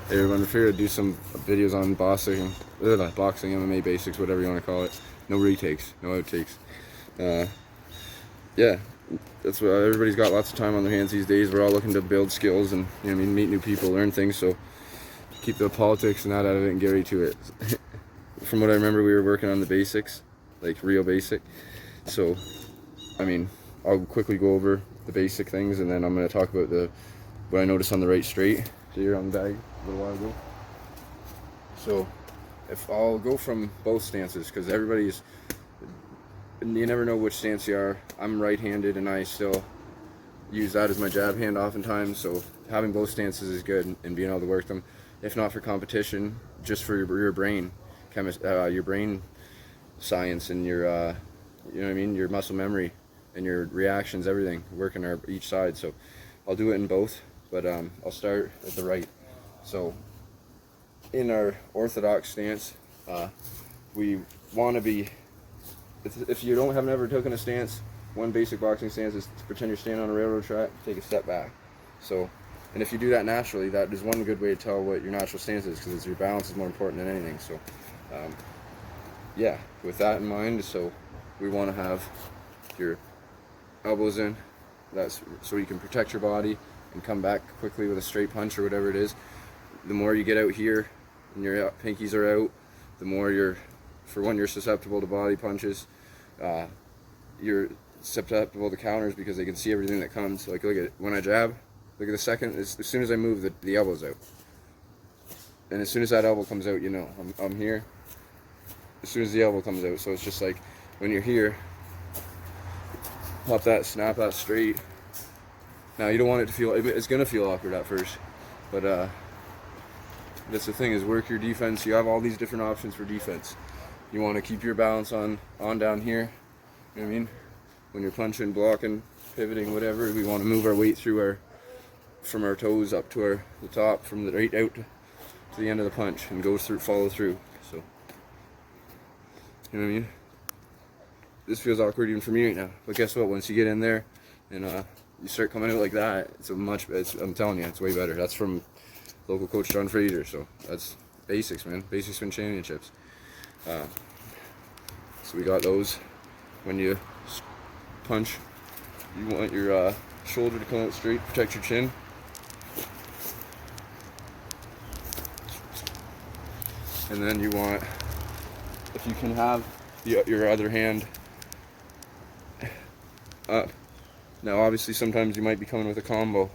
Everyone, I figured I'd do some videos on boxing, MMA basics, whatever you want to call it. No retakes, no outtakes. Yeah, that's what everybody's got. Lots of time on their hands these days. We're all looking to build skills and meet new people, learn things. So keep the politics and that out of it and get right to it. From what I remember, we were working on the basics, like real basic. So, I'll quickly go over the basic things, and then I'm going to talk about what I noticed on the right straight here on the bag a little while ago. So, if I'll go from both stances, because you never know which stance you are. I'm right-handed, and I still use that as my jab hand oftentimes. So having both stances is good, and being able to work them, if not for competition, just for your brain, your brain science, and your your muscle memory and your reactions, everything working each side. So I'll do it in both, but I'll start at the right. So in our orthodox stance, we want to be, if you have never taken a stance, one basic boxing stance is to pretend you're standing on a railroad track, take a step back. So, and if you do that naturally, that is one good way to tell what your natural stance is, because your balance is more important than anything. So yeah, with that in mind, so we want to have your elbows in, that's so you can protect your body and come back quickly with a straight punch or whatever it is. The more you get out here and your pinkies are out, the more you're susceptible to body punches. You're susceptible to counters because they can see everything that comes. Like, look at it. When I jab, look at the second, as soon as I move, the elbow's out. And as soon as that elbow comes out, I'm here. As soon as the elbow comes out. So it's just like, when you're here, pop that, snap that straight. Now, you don't want it to feel, it's going to feel awkward at first. But that's the thing, is work your defense. You have all these different options for defense. You want to keep your balance on down here. You know what I mean? When you're punching, blocking, pivoting, whatever, we want to move our weight from our toes up to the top, from the right out to the end of the punch, and follow through. So, you know what I mean? This feels awkward even for me right now. But guess what? Once you get in there and you start coming out like that, I'm telling you, it's way better. That's from local coach John Fraser. So that's basics, man. Basics win championships. So we got those. When you punch, you want your shoulder to come out straight, protect your chin. And then you want, if you can have your other hand up. Now obviously sometimes you might be coming with a combo,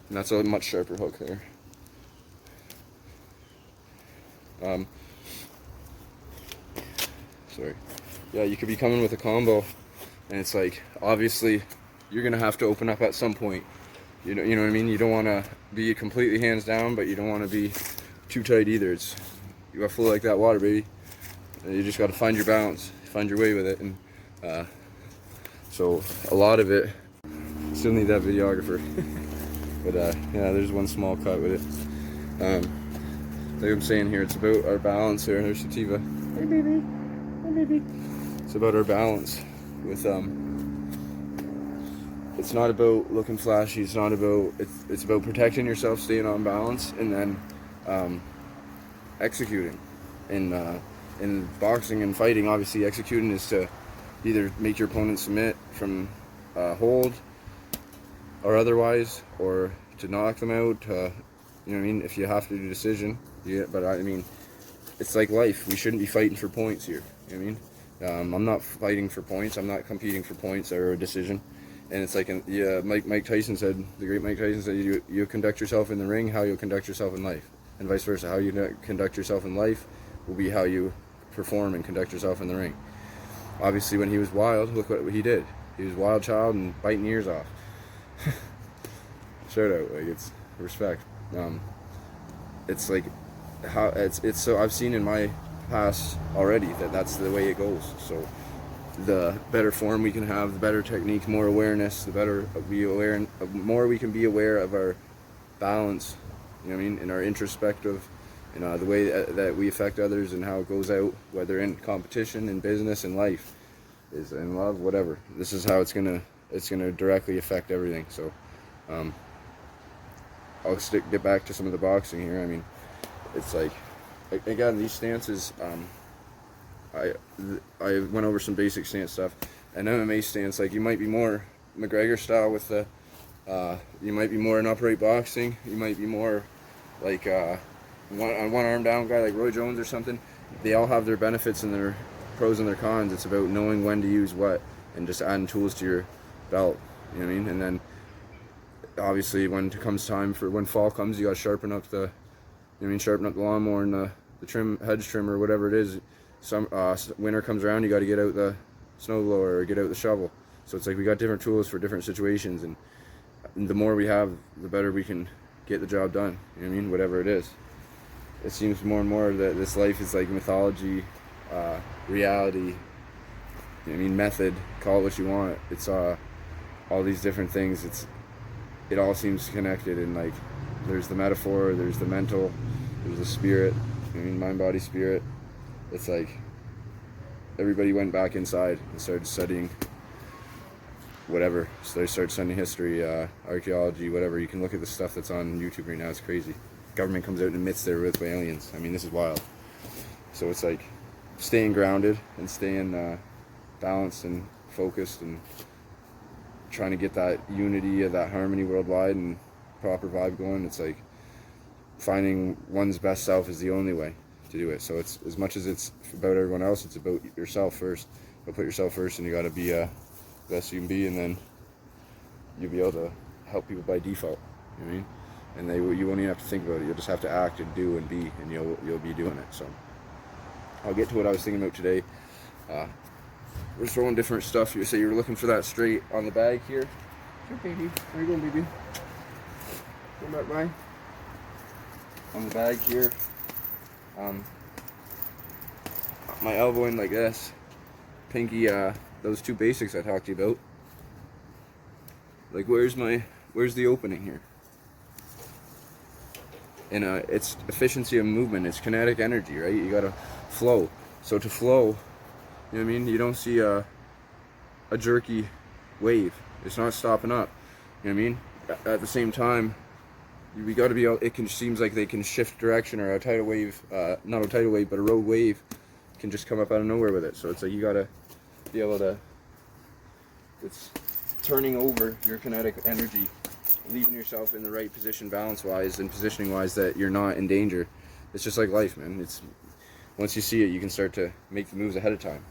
and that's a much sharper hook there. Sorry. Yeah, you could be coming with a combo, and it's like, obviously you're gonna have to open up at some point. You know what I mean? You don't want to be completely hands down, but you don't want to be too tight either. You gotta flow like that water, baby. And you just gotta find your balance, find your way with it. And so a lot of it, still need that videographer. But yeah, there's one small cut with it. Like I'm saying here, it's about our balance here. There's Sativa. Hey baby. Hey baby. It's about our balance with it's not about looking flashy. It's about protecting yourself, staying on balance, and then executing. In boxing and fighting, obviously executing is to either make your opponent submit from hold or otherwise, or to knock them out. You know what I mean? If you have to do a decision. Yeah, but I mean, it's like life. We shouldn't be fighting for points here. You know what I mean? I'm not fighting for points. I'm not competing for points or a decision. And it's like, Mike Tyson said, the great Mike Tyson said, you conduct yourself in the ring how you'll conduct yourself in life, and vice versa. How you conduct yourself in life will be how you perform and conduct yourself in the ring. Obviously, when he was wild, look what he did. He was a wild child and biting ears off. Shout out, like, it's respect. It's like how it's so I've seen in my past already that's the way it goes. So the better form we can have, the better technique, more awareness, the better be aware, and more we can be aware of our balance. You know what I mean? In our introspective, the way that we affect others and how it goes out, whether in competition, in business, in life, is in love, whatever. This is how it's gonna directly affect everything. So get back to some of the boxing here. I mean, it's like, again, these stances, I went over some basic stance stuff. An MMA stance, like, you might be more McGregor style with the, you might be more an upright boxing. You might be more like one arm down guy like Roy Jones or something. They all have their benefits and their pros and their cons. It's about knowing when to use what and just adding tools to your belt. You know what I mean? And then obviously when it comes time for when fall comes, you got to sharpen up the, you know what I mean, sharpen up the lawnmower and the hedge trimmer or whatever it is. Some winter comes around, you got to get out the snowblower or get out the shovel. So it's like we got different tools for different situations, and the more we have, the better we can get the job done. You know what I mean? Whatever it is. It seems more and more that this life is like mythology, reality. You know what I mean? Method. Call it what you want. It's all these different things. It all seems connected, and like there's the metaphor, there's the mental, there's the spirit. You know what I mean? Mind, body, spirit. It's like everybody went back inside and started studying whatever. So they started studying history, archaeology, whatever. You can look at the stuff that's on YouTube right now. It's crazy. Government comes out and admits they're with aliens. I mean, this is wild. So it's like staying grounded and staying balanced and focused and trying to get that unity, that harmony worldwide and proper vibe going. It's like finding one's best self is the only way to do it. So it's as much as it's about everyone else, it's about yourself first. You'll put yourself first, and you got to be the best you can be, and then you'll be able to help people by default. You know what I mean? And you won't even have to think about it. You'll just have to act and do and be, and you'll be doing it. So I'll get to what I was thinking about today. We're throwing different stuff. You say you're looking for that straight on the bag here. Sure, baby. Where you going, baby? Come back by. On the bag here. My elbow in like this. Pinky, those two basics I talked to you about. Like, where's the opening here? And it's efficiency of movement. It's kinetic energy, right? You gotta flow. So to flow, you know what I mean? You don't see a jerky wave. It's not stopping up. You know what I mean? At the same time, we got to be. Seems like they can shift direction, or a tidal wave, not a tidal wave, but a road wave, can just come up out of nowhere with it. So it's like you got to be able to. It's turning over your kinetic energy, leaving yourself in the right position, balance-wise and positioning-wise, that you're not in danger. It's just like life, man. It's once you see it, you can start to make the moves ahead of time.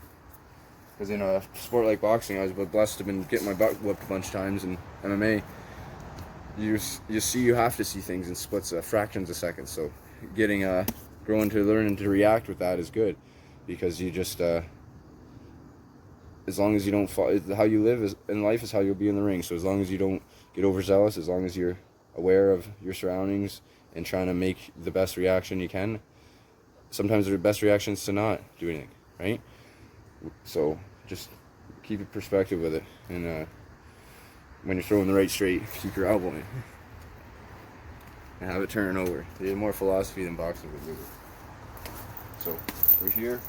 Because in a sport like boxing, I was blessed to have been getting my butt whooped a bunch of times. In MMA, you have to see things in splits, fractions of seconds. So getting growing to learn to react with that is good, because you just as long as you don't fall, how you live in life is how you'll be in the ring. So as long as you don't get overzealous, as long as you're aware of your surroundings and trying to make the best reaction you can. Sometimes the best reaction is to not do anything, right? So just keep your perspective with it, and when you're throwing the right straight, keep your elbow in and have it turn over. They have more philosophy than boxing would do. So we're here.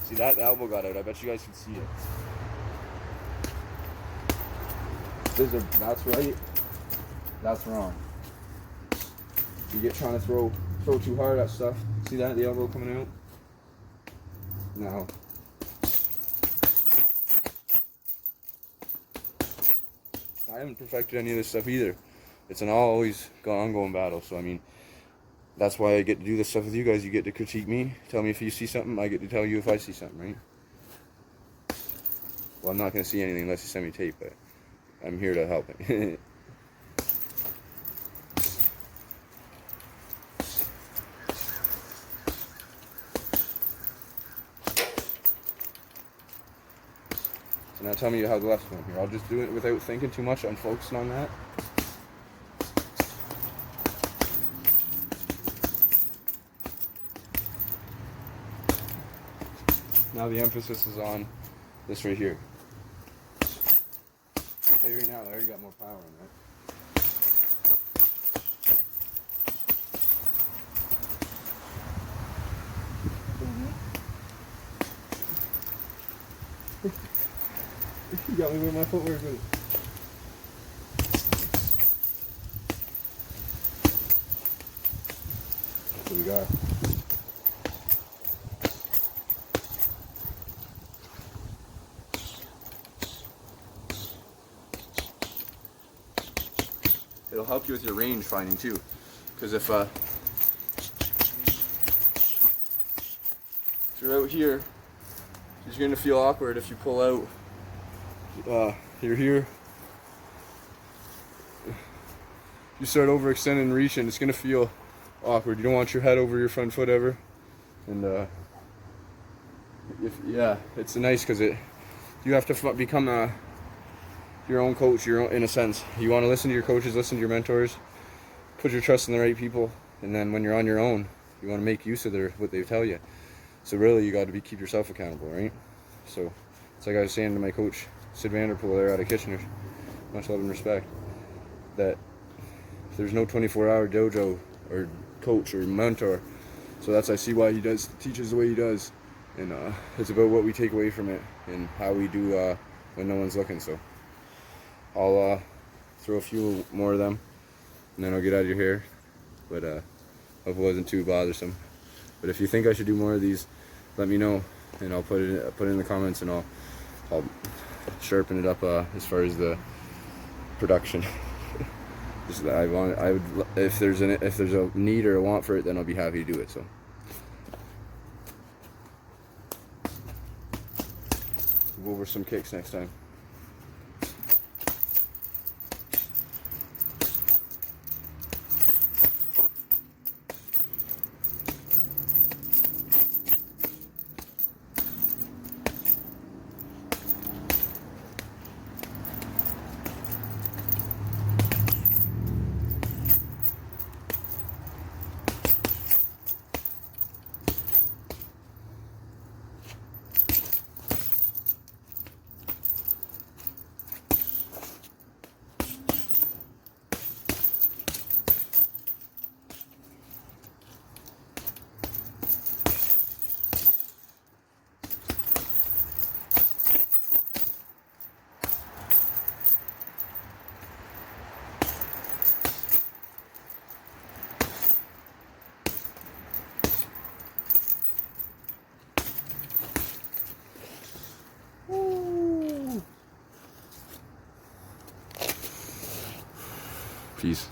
See that? The elbow got out. I bet you guys can see it. That's right. That's wrong. You get trying to throw too hard at stuff. See that? The elbow coming out? Now. I haven't perfected any of this stuff either. It's an always ongoing battle. So I mean, that's why I get to do this stuff with you guys. You get to critique me, tell me if you see something. I get to tell you if I see something, right? Well, I'm not going to see anything unless you send me tape, but I'm here to help it. So now tell me how the left's going here. I'll just do it without thinking too much. I'm focusing on that. Now the emphasis is on this right here. Okay, right now I already got more power on that. You got me where my footwork is. What we got? It'll help you with your range finding too, because if you're out here, you're going to feel awkward if you pull out. You're here. You start overextending and reaching, it's going to feel awkward. You don't want your head over your front foot ever. And it's nice because you have to become your own coach, in a sense. You want to listen to your coaches, listen to your mentors, put your trust in the right people, and then when you're on your own, you want to make use of what they tell you. So really, you got to keep yourself accountable, right? So it's like I was saying to my coach, Sid Vanderpool there out of Kitchener, much love and respect, that there's no 24-hour dojo or coach or mentor. So I see why he teaches the way he does, and it's about what we take away from it and how we do when no one's looking. So I'll throw a few more of them, and then I'll get out of your hair. But hope it wasn't too bothersome. But if you think I should do more of these, let me know, and I'll put it in the comments, and I'll sharpen it up as far as the production. If there's a need or a want for it, then I'll be happy to do it. So we'll go over some kicks next time. Peace.